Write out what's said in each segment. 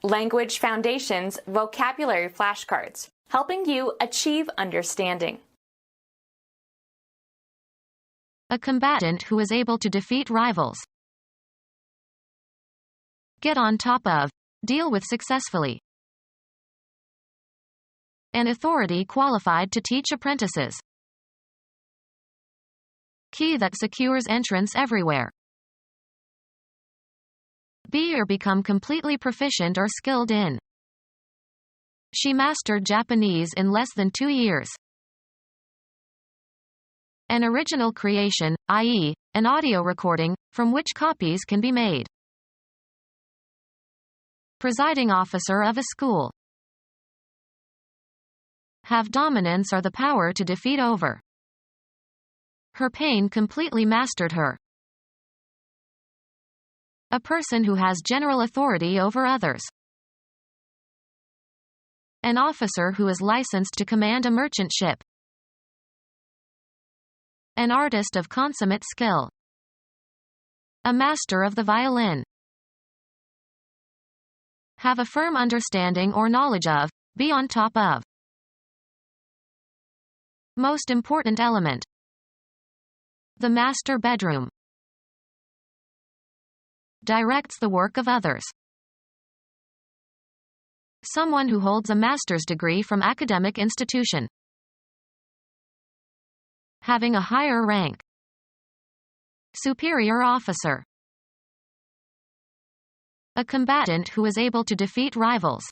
Language Foundations Vocabulary Flashcards, helping you achieve understanding. A combatant who is able to defeat rivals. Get on top of. Deal with successfully. An authority qualified to teach apprentices. Key that secures entrance everywhere. Be or become completely proficient or skilled in. She mastered Japanese in less than 2 years. An original creation, i.e., an audio recording, from which copies can be made. Presiding officer of a school. Have dominance or the power to defeat over. Her pain completely mastered her. A person who has general authority over others. An officer who is licensed to command a merchant ship. An artist of consummate skill. A master of the violin. Have a firm understanding or knowledge of, be on top of. Most important element. The master bedroom. Directs the work of others. Someone who holds a master's degree from academic institution. Having a higher rank. Superior officer. A combatant who is able to defeat rivals.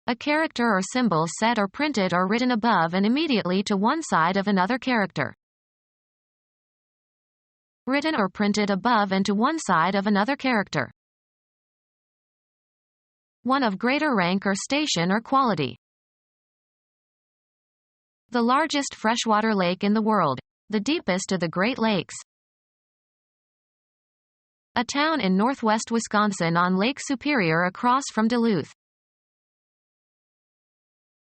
A character or symbol set or printed or written above and immediately to one side of another character. Written or printed above and to one side of another character. One of greater rank or station or quality. The largest freshwater lake in the world, the deepest of the Great Lakes. A town in northwest Wisconsin on Lake Superior across from Duluth.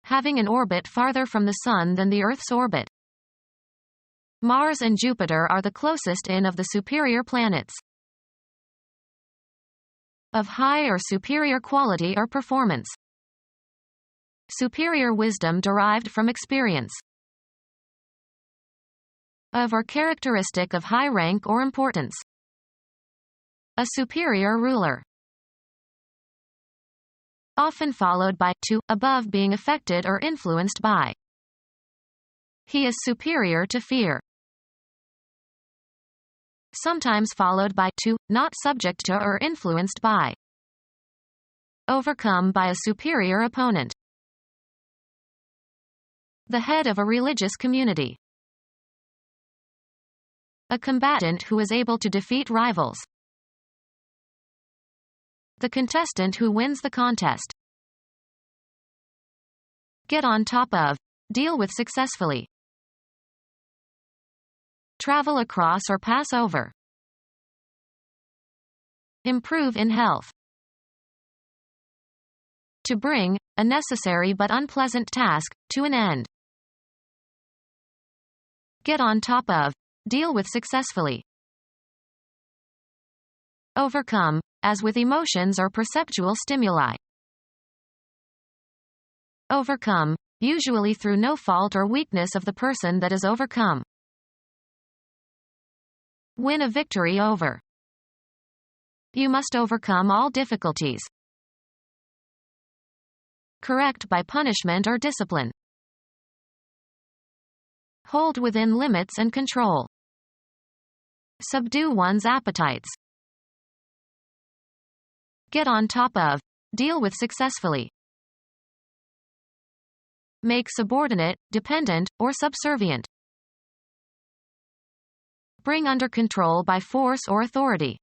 Having an orbit farther from the Sun than the Earth's orbit. Mars and Jupiter are the closest in of the superior planets. Of high or superior quality or performance. Superior wisdom derived from experience. Of or characteristic of high rank or importance. A superior ruler. Often followed by to, above being affected or influenced by. He is superior to fear. Sometimes followed by to, not subject to or influenced by. Overcome by a superior opponent. The head of a religious community. A combatant who is able to defeat rivals. The contestant who wins the contest. Get on top of. Deal with successfully. Travel across or pass over. Improve in health. To bring, a necessary but unpleasant task, to an end. Get on top of. Deal with successfully. Overcome, as with emotions or perceptual stimuli. Overcome, usually through no fault or weakness of the person that is overcome. Win a victory over. You must overcome all difficulties. Correct by punishment or discipline. Hold within limits and control. Subdue one's appetites. Get on top of. Deal with successfully. Make subordinate, dependent, or subservient. Bring under control by force or authority.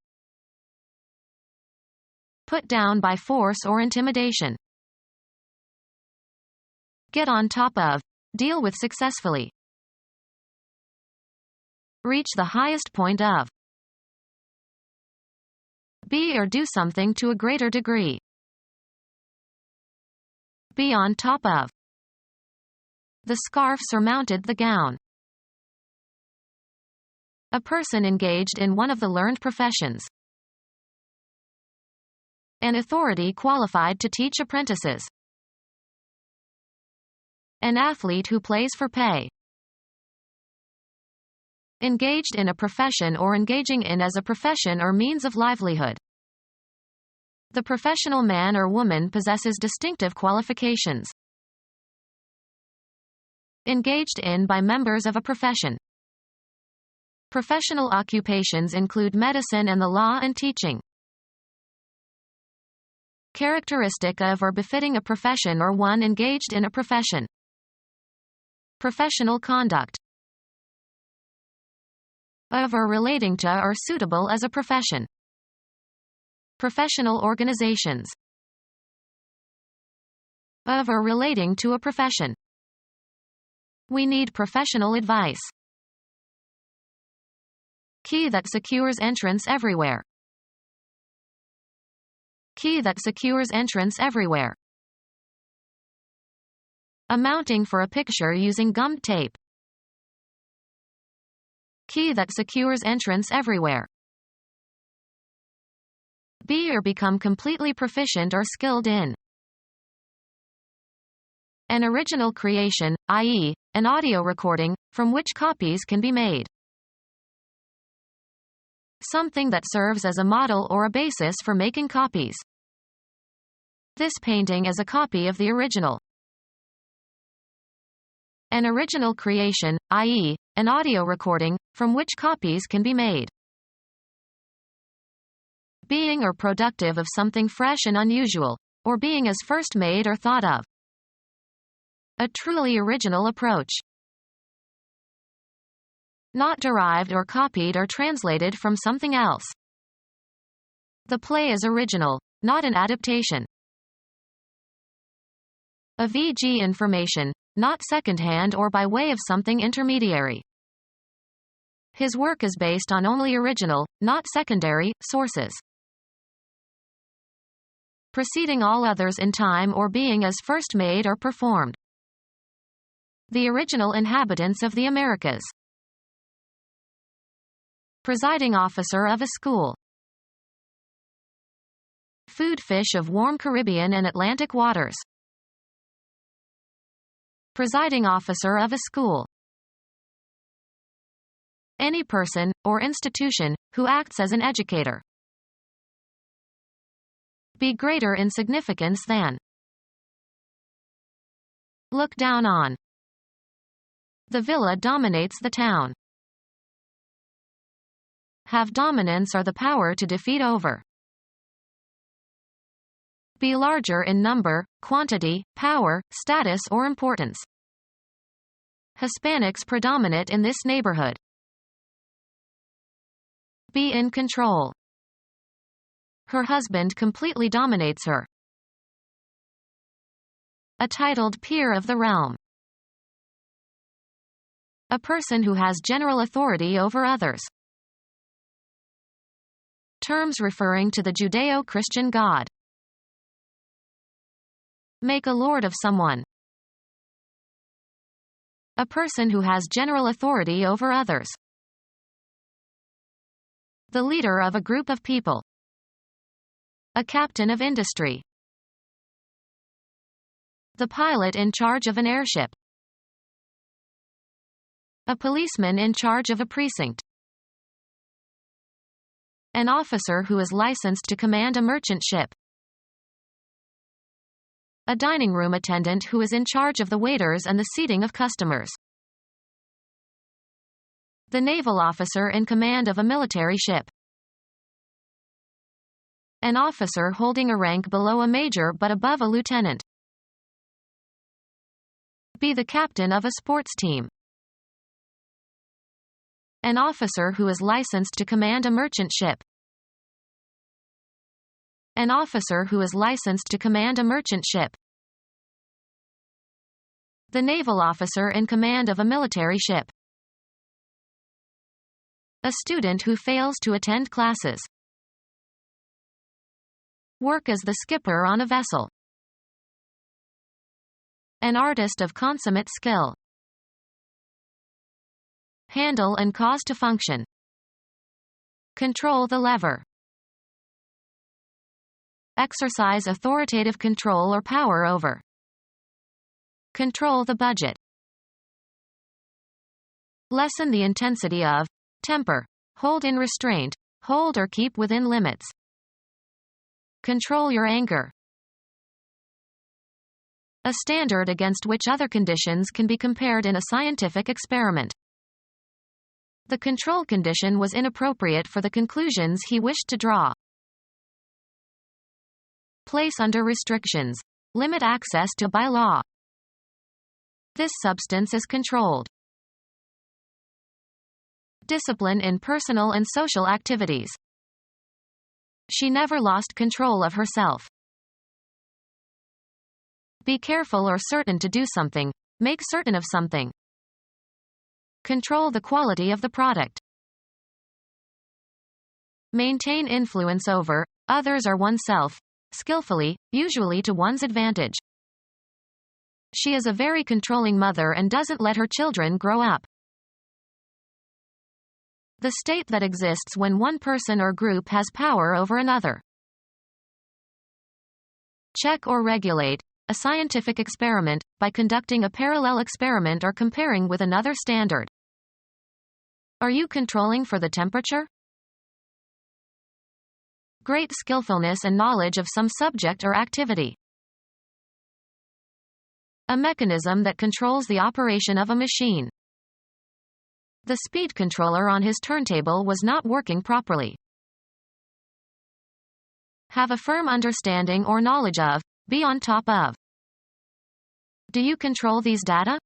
Put down by force or intimidation. Get on top of. Deal with successfully. Reach the highest point of. Be or do something to a greater degree. Be on top of. The scarf surmounted the gown. A person engaged in one of the learned professions. An authority qualified to teach apprentices. An athlete who plays for pay. Engaged in a profession or engaging in as a profession or means of livelihood. The professional man or woman possesses distinctive qualifications. Engaged in by members of a profession. Professional occupations include medicine and the law and teaching. Characteristic of or befitting a profession or one engaged in a profession. Professional conduct. Of or relating to or suitable as a profession. Professional organizations. Of or relating to a profession. We need professional advice. Key that secures entrance everywhere. Key that secures entrance everywhere. A mounting for a picture using gummed tape. Key that secures entrance everywhere. Be or become completely proficient or skilled in. An original creation, i.e., an audio recording, from which copies can be made. Something that serves as a model or a basis for making copies. This painting is a copy of the original. An original creation, i.e., an audio recording, from which copies can be made. Being or productive of something fresh and unusual, or being as first made or thought of. A truly original approach. Not derived or copied or translated from something else. The play is original, not an adaptation. Of e.g. information, not secondhand or by way of something intermediary. His work is based on only original, not secondary, sources. Preceding all others in time or being as first made or performed. The original inhabitants of the Americas. Presiding officer of a school. Food fish of warm Caribbean and Atlantic waters. Presiding officer of a school. Any person, or institution, who acts as an educator. Be greater in significance than. Look down on. The villa dominates the town. Have dominance or the power to defeat over. Be larger in number, quantity, power, status or importance. Hispanics predominate in this neighborhood. Be in control. Her husband completely dominates her. A titled peer of the realm. A person who has general authority over others. Terms referring to the Judeo-Christian God. Make a lord of someone. A person who has general authority over others. The leader of a group of people. A captain of industry. The pilot in charge of an airship. A policeman in charge of a precinct. An officer who is licensed to command a merchant ship. A dining room attendant who is in charge of the waiters and the seating of customers. The naval officer in command of a military ship. An officer holding a rank below a major but above a lieutenant. Be the captain of a sports team. An officer who is licensed to command a merchant ship. An officer who is licensed to command a merchant ship. The naval officer in command of a military ship. A student who fails to attend classes. Work as the skipper on a vessel. An artist of consummate skill. Handle and cause to function. Control the lever. exercise authoritative control or power over. Control the budget. Lessen the intensity of. Temper. Hold in restraint. Hold or keep within limits. Control your anger. A standard against which other conditions can be compared in a scientific experiment. The control condition was inappropriate for the conclusions he wished to draw. Place under restrictions. Limit access to by law. This substance is controlled. Discipline in personal and social activities. She never lost control of herself. Be careful or certain to do something. Make certain of something. Control the quality of the product. Maintain influence over others or oneself, skillfully, usually to one's advantage. She is a very controlling mother and doesn't let her children grow up. The state that exists when one person or group has power over another. Check or regulate a scientific experiment by conducting a parallel experiment or comparing with another standard. Are you controlling for the temperature? Great skillfulness and knowledge of some subject or activity. A mechanism that controls the operation of a machine. The speed controller on his turntable was not working properly. Have a firm understanding or knowledge of. Be on top of. Do you control these data?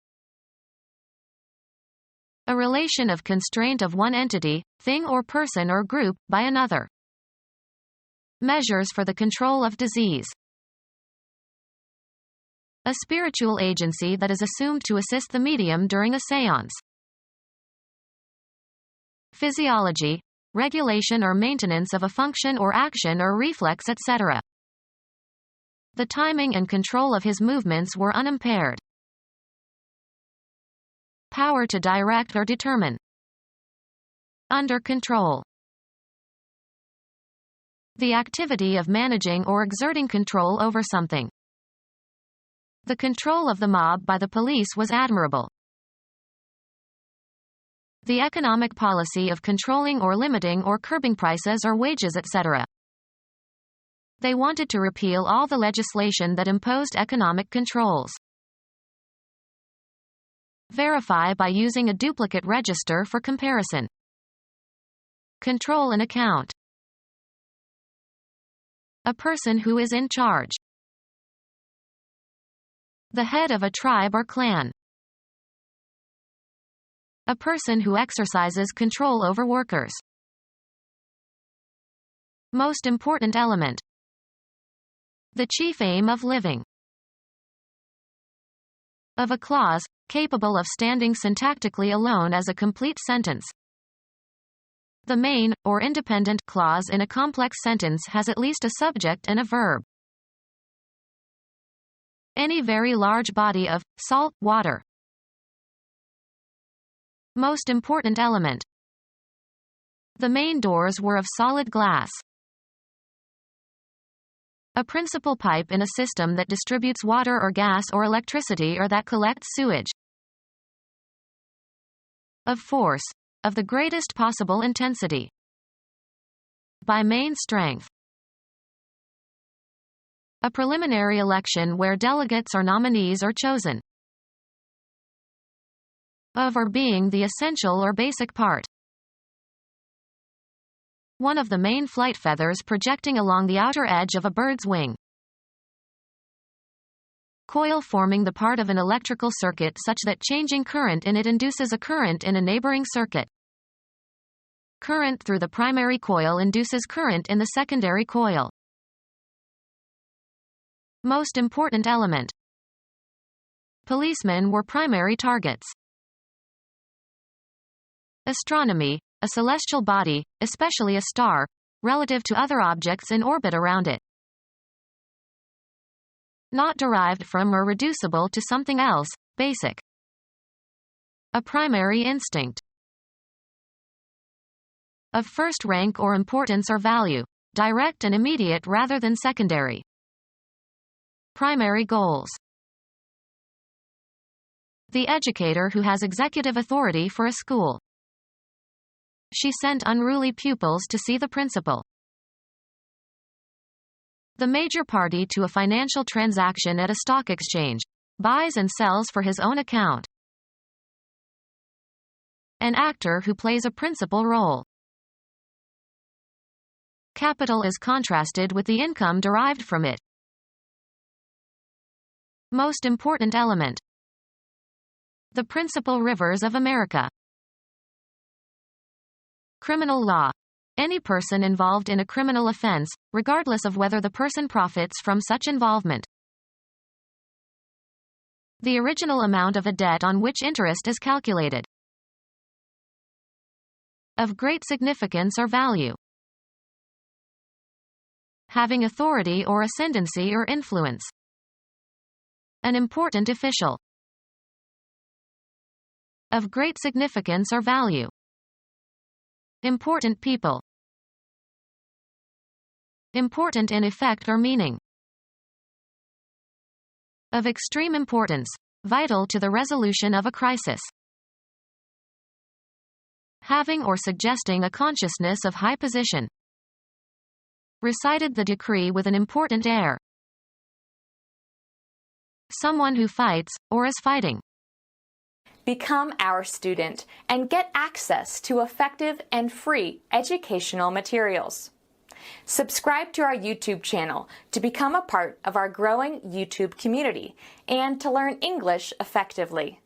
A relation of constraint of one entity, thing or person or group, by another. Measures for the control of disease. A spiritual agency that is assumed to assist the medium during a séance. Physiology, regulation or maintenance of a function or action or reflex, etc. The timing and control of his movements were unimpaired. Power to direct or determine. Under control. The activity of managing or exerting control over something. The control of the mob by the police was admirable. The economic policy of controlling or limiting or curbing prices or wages, etc. They wanted to repeal all the legislation that imposed economic controls. Verify by using a duplicate register for comparison. Control an account. A person who is in charge. The head of a tribe or clan. A person who exercises control over workers. Most important element. The chief aim of living. Of a clause, capable of standing syntactically alone as a complete sentence. The main, or independent, clause in a complex sentence has at least a subject and a verb. Any very large body of salt water. Most important element. The main doors were of solid glass. A principal pipe in a system that distributes water or gas or electricity or that collects sewage. Of force. Of the greatest possible intensity. By main strength. A preliminary election where delegates or nominees are chosen. Of or being the essential or basic part. One of the main flight feathers projecting along the outer edge of a bird's wing. Coil forming the part of an electrical circuit such that changing current in it induces a current in a neighboring circuit. Current through the primary coil induces current in the secondary coil. Most important element. Policemen were primary targets. Astronomy, a celestial body, especially a star, relative to other objects in orbit around it. Not derived from or reducible to something else, basic. A primary instinct. Of first rank or importance or value. direct and immediate rather than secondary. Primary goals. The educator who has executive authority for a school. She sent unruly pupils to see the principal. The major party to a financial transaction at a stock exchange. Buys and sells for his own account. An actor who plays a principal role. Capital is contrasted with the income derived from it. Most important element. The principal rivers of America. Criminal law. Any person involved in a criminal offense, regardless of whether the person profits from such involvement. The original amount of a debt on which interest is calculated. Of great significance or value. Having authority or ascendancy or influence. An important official. Of great significance or value. Important people. Important in effect or meaning. Of extreme importance, vital to the resolution of a crisis. Having or suggesting a consciousness of high position. Recited the decree with an important air. Someone who fights, or is fighting. Become our student and get access to effective and free educational materials. Subscribe to our YouTube channel to become a part of our growing YouTube community and to learn English effectively.